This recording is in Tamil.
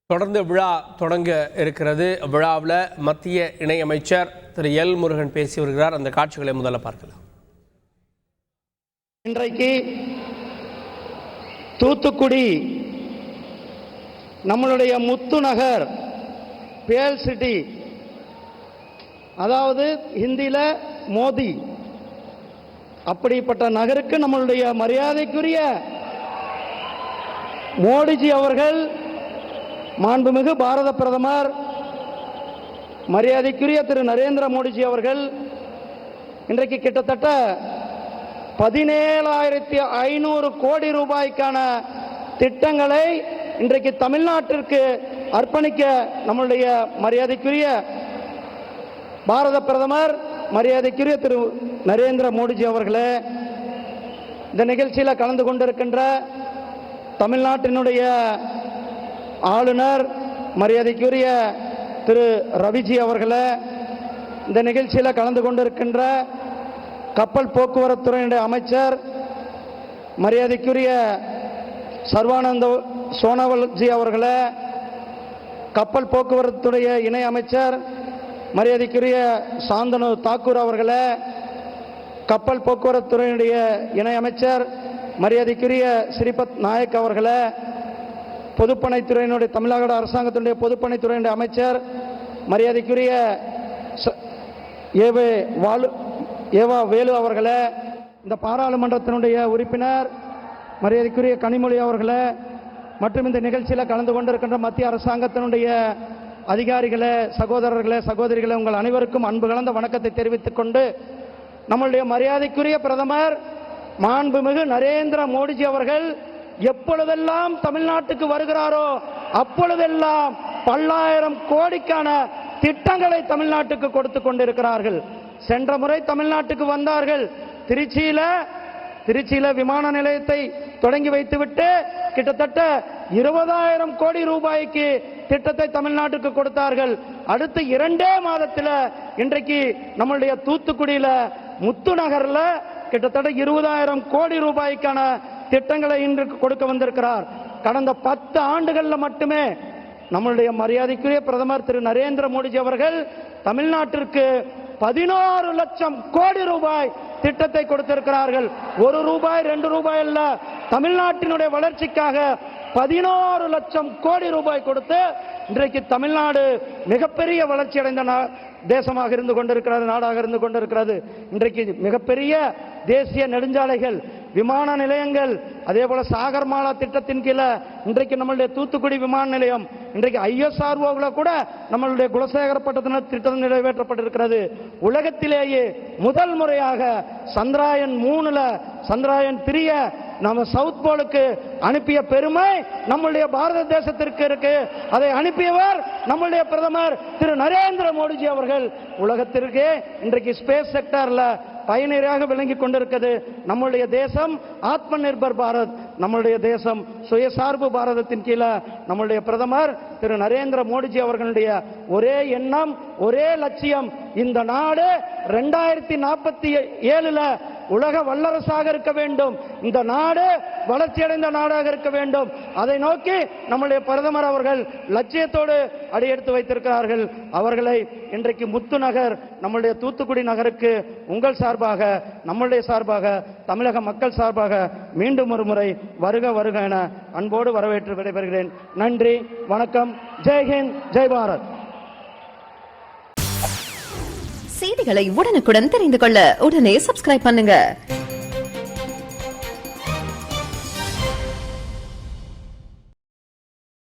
தொடர்ந்து விழா தொடங்க இருக்கிறது. விழாவில் மத்திய இணையமைச்சர் திரு எல் முருகன் பேசி வருகிறார். அந்த காட்சிகளை முதல்ல பார்க்கலாம். இன்றைக்கு தூத்துக்குடி நம்மளுடைய முத்து நகர், பேல் சிட்டி, அதாவது ஹிந்தியில மோதி, அப்படிப்பட்ட நகருக்கு நம்மளுடைய மரியாதைக்குரிய மோடிஜி அவர்கள், மாண்புமிகு பாரத பிரதமர் மரியாதைக்குரிய திரு நரேந்திர மோடிஜி அவர்கள் இன்றைக்கு கிட்டத்தட்ட 17,500 கோடி ரூபாய்க்கான திட்டங்களை இன்றைக்கு தமிழ்நாட்டிற்கு அர்ப்பணிக்க நம்முடைய மரியாதைக்குரிய பாரத பிரதமர் மரியாதைக்குரிய திரு நரேந்திர மோடிஜி அவர்களே, இந்த நிகழ்ச்சியில் கலந்து கொண்டிருக்கின்ற தமிழ்நாட்டினுடைய ஆளுநர் மரியாதைக்குரிய திரு ரவிஜி அவர்களே, இந்த நிகழ்ச்சியில் கலந்து கொண்டிருக்கின்ற கப்பல் போக்குவரத்துறையினுடைய அமைச்சர் மரியாதைக்குரிய சர்வானந்த சோனோவால்ஜி அவர்களே, கப்பல் போக்குவரத்துடைய இணை அமைச்சர் மரியாதைக்குரிய சாந்தனு தாக்கூர் அவர்களே, கப்பல் போக்குவரத்துறையினுடைய இணை அமைச்சர் மரியாதைக்குரிய ஸ்ரீபத் நாயக் அவர்களே, பொதுப்பணித்துறையினுடைய தமிழ்நாடு அரசாங்கத்தினுடைய பொதுப்பணித்துறையினுடைய அமைச்சர் மரியாதைக்குரிய ஏவா வேலு அவர்களே, இந்த பாராளுமன்றத்தினுடைய உறுப்பினர் மரியாதைக்குரிய கனிமொழி அவர்களே, மற்றும் இந்த நிகழ்ச்சியில் கலந்து கொண்டிருக்கின்ற மத்திய அரசாங்கத்தினுடைய அதிகாரிகளே, சகோதரர்களே, சகோதரிகளே, உங்கள் அனைவருக்கும் அன்பு கலந்த வணக்கத்தை தெரிவித்துக் கொண்டு, நம்மளுடைய மரியாதைக்குரிய பிரதமர் மாண்புமிகு நரேந்திர மோடிஜி அவர்கள் எப்பொழுதெல்லாம் தமிழ்நாட்டுக்கு வருகிறாரோ அப்பொழுதெல்லாம் பல்லாயிரம் கோடிக்கான திட்டங்களை தமிழ்நாட்டுக்கு கொடுத்து கொண்டிருக்கிறார்கள். சென்ற முறை தமிழ்நாட்டுக்கு வந்தார்கள். திருச்சியில விமான நிலையத்தை தொடங்கி வைத்துவிட்டு கிட்டத்தட்ட 20,000 கோடி ரூபாய்க்கு திட்டத்தை தமிழ்நாட்டுக்கு கொடுத்தார்கள். அடுத்து 2 மாதத்தில் இன்றைக்கு நம்மளுடைய தூத்துக்குடியில முத்து நகர்ல கிட்டத்தட்ட 20,000 கோடி ரூபாய்க்கான திட்டங்களை இன்று கொடுக்க வந்திருக்கிறார். கடந்த 10 ஆண்டுகள்ல மட்டுமே நம்மளுடைய மரியாதைக்குரிய பிரதமர் திரு நரேந்திர மோடிஜி அவர்கள் தமிழ்நாட்டிற்கு 16 லட்சம் கோடி ரூபாய் திட்டத்தை கொடுத்திருக்கிறார்கள். 1 ரூபாய் 2 ரூபாய் அல்ல, தமிழ்நாட்டினுடைய வளர்ச்சிக்காக 16 லட்சம் கோடி ரூபாய் கொடுத்து இன்றைக்கு தமிழ்நாடு மிகப்பெரிய வளர்ச்சி அடைந்த தேசமாக இருந்து கொண்டிருக்கிறது, நாடாக இருந்து கொண்டிருக்கிறது. இன்றைக்கு மிகப்பெரிய தேசிய நெடுஞ்சாலைகள், விமான நிலையங்கள், அதே போல சாகர்மாலா திட்டத்தின் கீழே இன்றைக்கு நம்மளுடைய தூத்துக்குடி விமான நிலையம், இன்றைக்கு ISRO கூட நம்மளுடைய குலசேகரப்பட்டினம் திட்டம் நிறைவேற்றப்பட்டிருக்கிறது. உலகத்திலேயே முதல் முறையாக சந்திராயன் 3ல சந்திராயன் 3 நம்ம சவுத் போலுக்கு அனுப்பிய பெருமை நம்முடைய பாரத தேசத்திற்கு இருக்கு. அதை அனுப்பியவர் நம்முடைய பிரதமர் திரு நரேந்திர மோடிஜி அவர்கள். உலகத்திற்கே இன்றைக்கு ஸ்பேஸ் செக்டர்ல பயனராக விளங்கி கொண்டிருக்கிறது நம்முடைய தேசம். ஆத்ம நிர்பர் பாரத், நம்முடைய தேசம் சுயசார்பு பாரதத்தின் கீழே நம்முடைய பிரதமர் திரு நரேந்திர மோடிஜி அவர்களுடைய ஒரே எண்ணம், ஒரே லட்சியம், இந்த நாடு 2047ல உலக வல்லரசாக இருக்க வேண்டும், இந்த நாடு வளர்ச்சியடைந்த நாடாக இருக்க வேண்டும். அதை நோக்கி நம்முடைய பிரதமர் அவர்கள் லட்சியத்தோடு அடியெடுத்து வைத்திருக்கிறார்கள். அவர்களை இன்றைக்கு முத்து நகர், நம்முடைய தூத்துக்குடி நகருக்கு உங்கள் சார்பாக, நம்முடைய சார்பாக, தமிழக மக்கள் சார்பாக மீண்டும் ஒரு முறை வருக வருக என அன்போடு வரவேற்று விடைபெறுகிறேன். நன்றி, வணக்கம். ஜெய்ஹிந்த், ஜெய் பாரத். செய்திகளை உடனுக்குடன் தெரிந்து கொள்ள உடனே சப்ஸ்கிரைப் பண்ணுங்க.